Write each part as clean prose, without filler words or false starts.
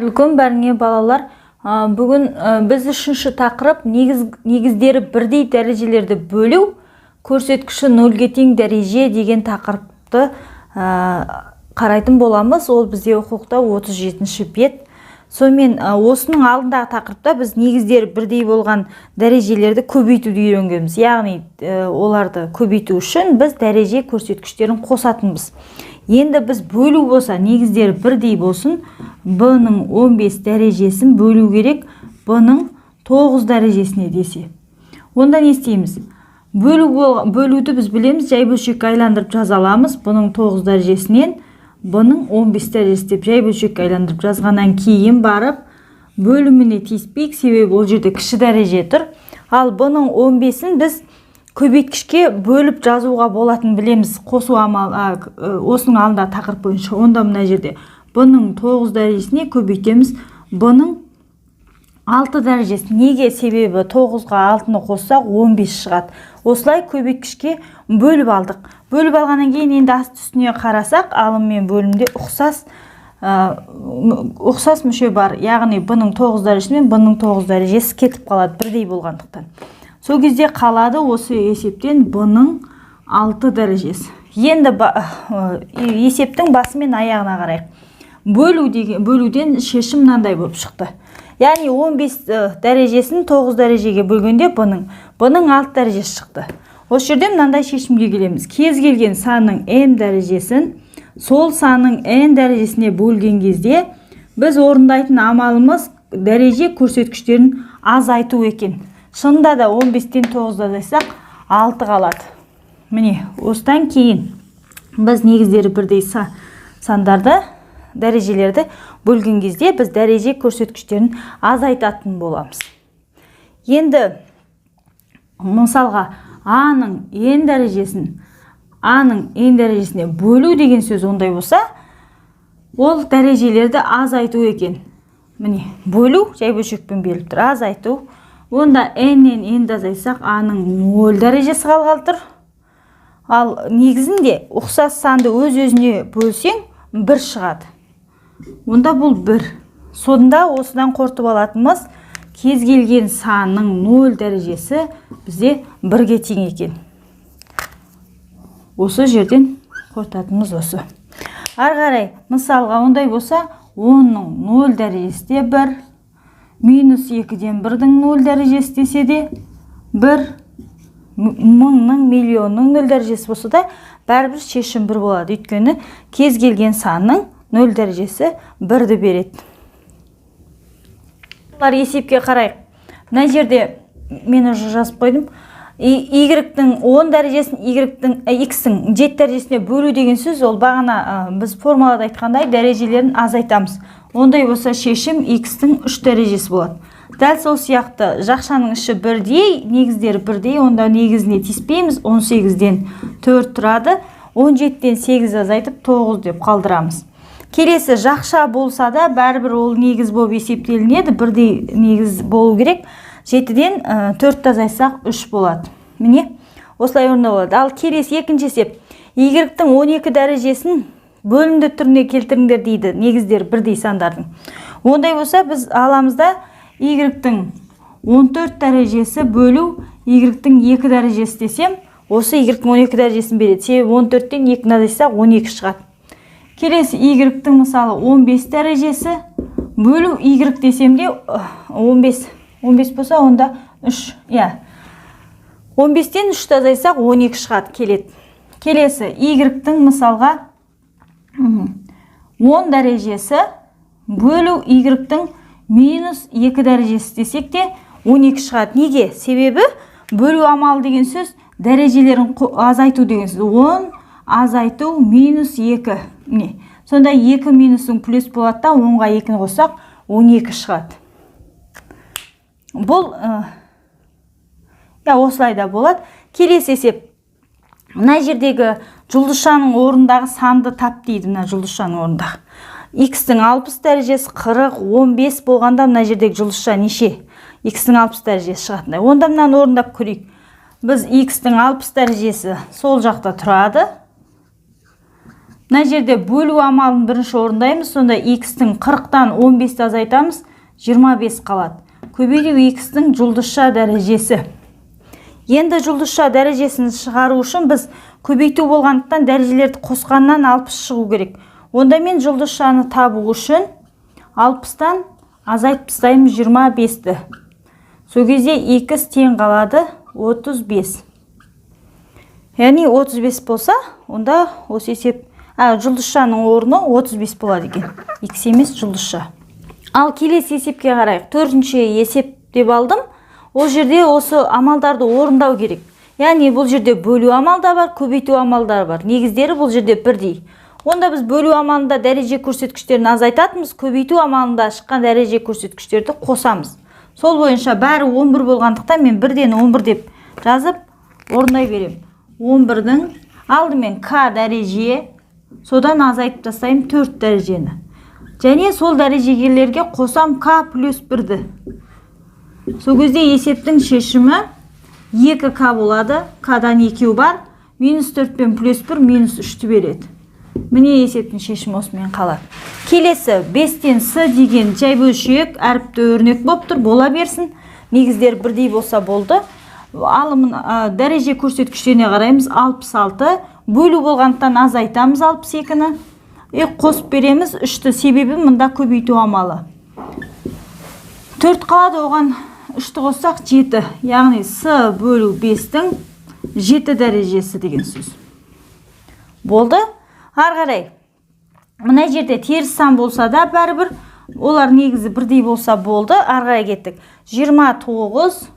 Қайырлы күн бәріңе балалар. Бүгін біз үшінші тақырып негіздері бірдей дәрежелерді бөлу, көрсеткіші нөлге тең дәреже деген тақырыпты қарайтын боламыз. Ол бізде оқулықта 37-ші бет. Сонымен осының алдындағы тақырыпта біз негіздері бірдей болған дәрежелерді көбейтуді үйренгенбіз. Яғни оларды көбейту үшін біз дәреже көрсеткіштерін қосатынбыз. Енді біз бөлу болса, негіздері бірдей болсын, b-ның 15 дәрежесін бөлу керек b-ның 9 дәрежесіне десе. Онда не істейміз? Бөлуді біз білеміз, жай бөлшекке айландырып жаза аламыз. b-ның 9 дәрежесінен b-ның 15 дәрежесі деп жай бөлшекке айландырып жазғаннан кейін барып бөліміне тиіспейік, себебі ол жерде кіші дәреже тұр. Ал b-ның 15-ін біз көбейткішке бөліп жазуға болатын білеміз, қосу амалы осының алдында тақырып бойынша. Онда мына жерде b-ның 9 дәрежесіне көбейтеміз b-ның 6 дәрежесі. Неге? Себебі 9-ға 6-ны қоссақ 15 шығады. Осылай көбейткішке бөліп алдық. Бөліп алғаннан кейін енді асты үстіне қарасақ, алым мен бөлімде ұқсас мүше бар. Яғни b-ның 9 дәрежесі мен b-ның 9 дәрежесі кетіп қалады, бірдей болғандықтан. Сол кезде қалады осы есептен b-ның 6 дәрежесі. Енді есептің басы мен аяғына қарайық. Бөлуден шешім мынандай болып шықты. Яғни 15 дәрежесін 9 дәрежеге бөлгенде b-ның 6 дәрежесі шықты. Осы жерде мынандай шешімге келеміз. Кез келген санның n дәрежесін сол санның n дәрежесіне бөлген кезде біз орындайтын амалымыз дәреже көрсеткіштерін азайту екен. Шынында да 15-тен 9-ды азайтсақ 6 қалады. Міне, осыдан кейін біз негіздері бірдей сандарды, дәрежелерді бөлген кезде біз дәреже көрсеткіштерін азайтатын боламыз. Енді мысалға a-ның n дәрежесіне бөлу деген сөз ондай болса, ол дәрежелерді азайту екен. Міне, бөлу жай бөлшекпен беріліп тұр, азайту. Онда n-нен n-ді азайтсақ, a-ның 0 дәрежесі қалғалы тұр. Ал негізінде ұқсас санды өз-өзіне бөлсең 1 шығады. Онда бұл 1. Сонда осыдан қорытып алатынымыз кез келген санның 0 дәрежесі бізде 1-ге тең екен. Осы жерден қорытатынымыз осы. Ары қарай, мысалға ондай болса, 10-ның 0 дәрежесі де 1, минус 2-ден 1-дің 0 дәрежесі десе де 1, 1000-ның, миллионның 0 дәрежесі болса да, бәрібір шешім 1 болады. Өйткені кез келген санның 0 дәрежесі 1-ді береді. Бұлар есепке қарайық. Мына жерде мен уже жазып қойдым. Y-дің 10 дәрежесін X-дің 7 дәрежесіне бөлу деген сөз, ол бағана біз формулада айтқандай дәрежелерін азайтамыз. Ондай болса шешім X-дің 3 дәрежесі болады. Дәл сол сияқты жақшаның іші бірдей, негіздері бірдей, онда негізіне тиіспейміз. 18-ден 4 тұрады, 17-ден 8 азайтып 9 деп қалдырамыз. Келесі жақша болса да бәрібір ол негіз болып есептелінеді, бірдей негіз болу керек. 7-ден 4 азайтсақ 3 болады. Міне, осылай орындалады. Ал келесі екінші есеп. Y-дің 12 дәрежесін бөлімді түріне келтіріңдер дейді, негіздері бірдей сандардың. Ондай болса біз аламызда Y-дің 14 дәрежесі бөлу Y-дің 2 дәрежесі десем, осы Y-дің 12 дәрежесін береді. Себебі 14-тен 2-ні азайтсақ 12 шығады. Келесі Y-дің мысалы 15 дәрежесі бөлу Y десем де 15 болса онда 3. 15-тен 3-ті азайтсақ 12 шығады келеді. Келесі Y-дің мысалға 10 дәрежесі бөлу Y-дің минус 2 дәрежесі десек де 12 шығады. Неге? Себебі бөлу амалы деген сөз дәрежелерін азайту деген сөз. 10 азайту минус 2. Сонда 2 минусың плюс болады да, 10-ға 2-ні қоссақ 12 шығады. Бұл осылай да болады. Келесі есеп. Мына жердегі жұлдызшаның орындағы санды тап дейді, мына жұлдызшаның орындағы. X-дің 60 дәрежесі 40, 15 болғанда мына жердегі жұлдызша неше? X-дің 60 дәрежесі шығатындай. Онда мынаны орындап көрейік. Біз X-дің 60 дәрежесі сол жақта тұрады. Мына жерде бөлу амалын бірінші орындаймыз. Сонда x-тің 40-тан 15-ті азайтамыз, 25 қалады. Көбейту x-тің жұлдызша дәрежесі. Енді жұлдызша дәрежесін шығару үшін біз көбейту болғандықтан дәрежелерді қосқаннан 60 шығу керек. Онда мен жұлдызшаны табу үшін 60-тан азайтып тастаймыз 25-ті. Сол кезде x тең қалады 35. Яғни 35 болса, онда осы есеп жұлдызшаның орны 35 болады екен. X емес жұлдызша. Ал келесі есепке қарайық. Төртінші есеп деп алдым. Ол жерде осы амалдарды орындау керек. Яғни бұл жерде бөлу амалда бар, көбейту амалдары бар. Негіздері бұл жерде бірдей. Онда біз бөлу амалында дәреже көрсеткіштерін азайтатымыз, көбейту амалында шыққан дәреже көрсеткіштерді қосамыз. Сол бойынша бәрі 11 болғандықтан мен 1-ден 11 деп жазып орындай берем. 11-дің алдымен k дәреже, содан азайтып тастайым 4 дәрежені. Және сол дәрежелерге қосам k плюс 1-ді. Сол кезде есептің шешімі 2k болады. K-дан 2 бар. Минус 4 пен плюс 1 минус 3-ті береді. Міне есептің шешімі осымен қалады. Келесі 5-тен с деген жай бөлшек әріпті өрнек болып тұр. Бола берсін. Негіздер бірдей болса болды. Алымын дәреже көрсеткіштеріне қараймыз. 66. Бөлу болғандықтан азайтамыз 62-ні. Қосып береміз 3-ті. Себебі мұнда көбейту амалы. 4 қалады, оған 3-ті қоссақ 7. Яғни с бөлу 5-тің 7 дәрежесі деген сөз. Болды. Ары қарай. Мына жерде теріс сан болса да бәрібір олар негізі бірдей болса болды. Ары қарай кеттік. 29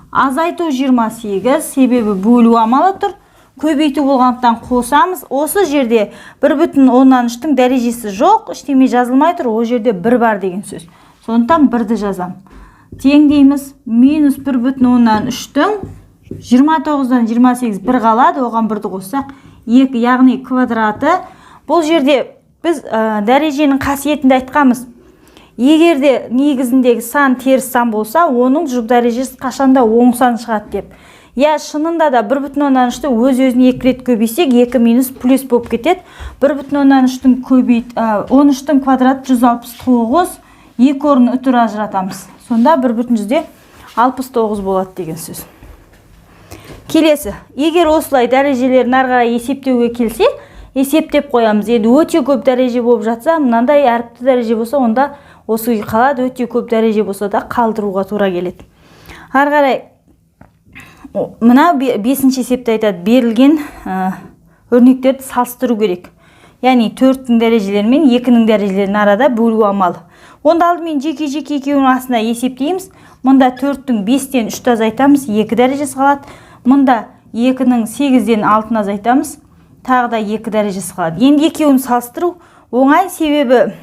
азайту 28, себебі бөлу амалы тұр. Көбейту болғандықтан қосамыз. Осы жерде 1,3-тің дәрежесі жоқ, ештеме жазылмай тұр. Ол жерде 1 бар деген сөз. Сондықтан 1-ді жазам. Тең дейміз. Минус 1,3-тің 29-дан 28 1 қалады. Оған 1-ді қоссақ 2, яғни квадраты. Бұл жерде біз дәреженің қасиетінде айтқамыз. Егерде негізіндегі сан теріс сан болса, оның жұп дәрежесі қашанда оң сан шығады деп. Шынында да 1,3-ті өз-өзіне 2 рет көбейсек, 2 минус плюс болып кетеді. 1,3-тің 13-тің квадраты 169, 2 орын үтір ажыратамыз. Сонда 1,69 болады деген сөз. Келесі, егер осылай дәрежелерін ары қарай есептеуге келсе, есептеп қоямыз. Енді өте көп дәреже болып жатса, мынандай әріпті дәреже болса, онда осы үй қалады. Өте көп дәреже болса да қалдыруға тура келеді. Ары қарай, мына 5-ші есепті айтады. Берілген өрнектерді салыстыру керек. Яғни 4-тің дәрежелері мен 2-нің дәрежелерінің арада бөлу амалы. Онда алдымен жеке-жеке екеуінің астына есептейміз. Мұнда 4-тің 5-тен 3-ті азайтамыз, 2 дәрежесі қалады. Мұнда 2-нің 8-ден 6-ны азайтамыз, тағы да 2 дәрежесі қалады. Енді екеуін салыстыру оңай, себебі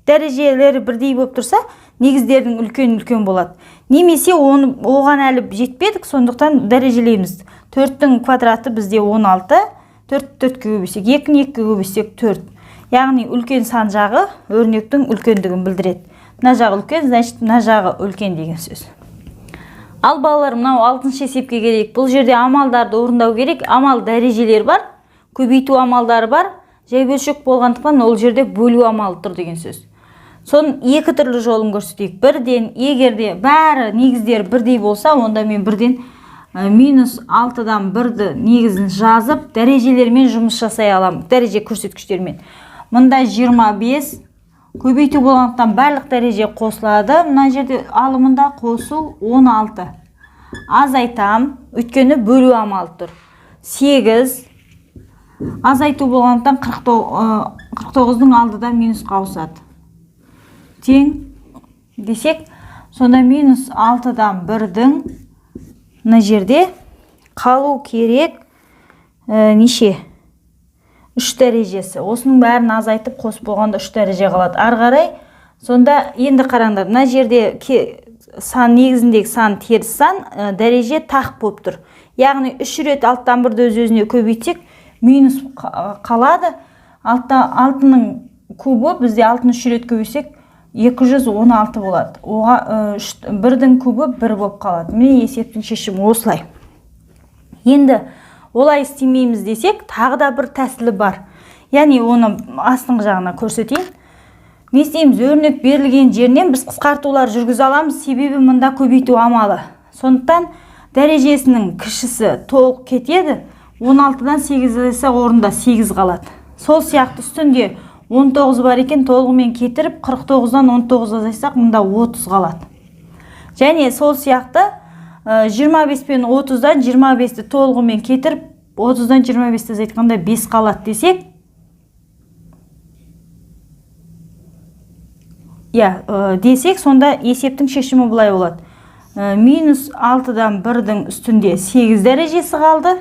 дәрежелері бірдей болып тұрса, негіздердің үлкен болады. Немесе оған әлі жетпедік, сондықтан дәрежелейміз. 4-тің квадраты бізде 16, 4-4-ке көбейсек, 2-2-ге көбейсек 4. Яғни үлкен сан жағы өрнектің үлкендігін білдіреді. Мына жағы үлкен, значит, мына жағы үлкен деген сөз. Ал балалар, мынау 6-шы есепке келейік. Бұл жерде амалдарды орындау керек. Амал дәрежелер бар, көбейту амалдары бар. Жай бөлшек болғандықтан ол жерде бөлу амалы тұр деген сөз. Соның 2 түрлі жолын көрсетейік. Бірден, егерде бәрі негіздер бірдей болса, онда мен бірден минус 6-дан 1-ді негізін жазып, дәрежелермен жұмыс жасай аламын. Дәреже көрсеткіштермен. Мұнда 25, көбейту болғандықтан барлық дәреже қосылады. Мына жерде алымында қосу 16. Азайтам, өйткені бөлу амалы тұр. 8, азайту болғандықтан 49-ның алдыда минус қауысады. Тең десек, сонда минус 6-дан 1-дің мына жерде қалу керек неше? 3 дәрежесі. Осының бәрін азайтып қосып болғанда 3 дәреже қалады. Ары қарай, сонда енді қараңдар. Мына жерде сан негізіндегі сан теріс сан, дәреже тақ болып тұр. Яғни 3 рет 6-тан 1-ді өз-өзіне көбейтсек, минус қалады. 6-ның кубы бізде 6-ны 3 рет көбейсек 216 болады. 1-дің кубы 1 болып қалады. Міне есептің шешімі осылай. Енді олай істемейміз десек, тағы да бір тәсілі бар. Яғни оны астыңғы жағына көрсетейін. Не істейміз? Өрнек берілген жерінен біз қысқартулар жүргізе аламыз, себебі мұнда көбейту амалы. Сондықтан дәрежесінің кішісі толық кетеді. 16-дан 8 азайса орында 8 қалады. Сол сияқты үстінде 19 бар екен, толығымен кетіріп 49-дан 19 азайсақ мұнда 30 қалады. Және сол сияқты 25 пен 30-дан 25-ті толығымен кетіріп 30-дан 25-ті азайтқанда 5 қалады десек, десек, сонда есептің шешімі былай болады. Минус 6-дан 1-дің үстінде 8 дәрежесі қалды.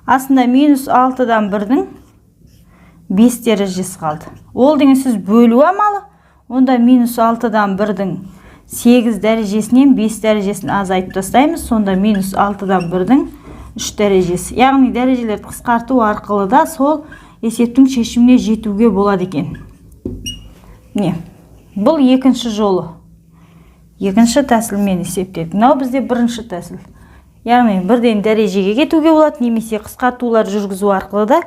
Астында минус 6-дан 1-дің 5 дәрежесі қалды. Ол деген сөз бөлу амалы. Онда минус 6-дан 1-дің 8 дәрежесінен 5 дәрежесін азайтып тастаймыз. Сонда минус 6-дан 1-дің 3 дәрежесі. Яғни дәрежелерді қысқарту арқылы да сол есептің шешіміне жетуге болады екен. Бұл екінші жолы. Екінші тәсілмен есептедік. Мынау бізде бірінші тәсіл. Яғни бірден дәрежеге кетуге болады, немесе қысқартулар жүргізу арқылы да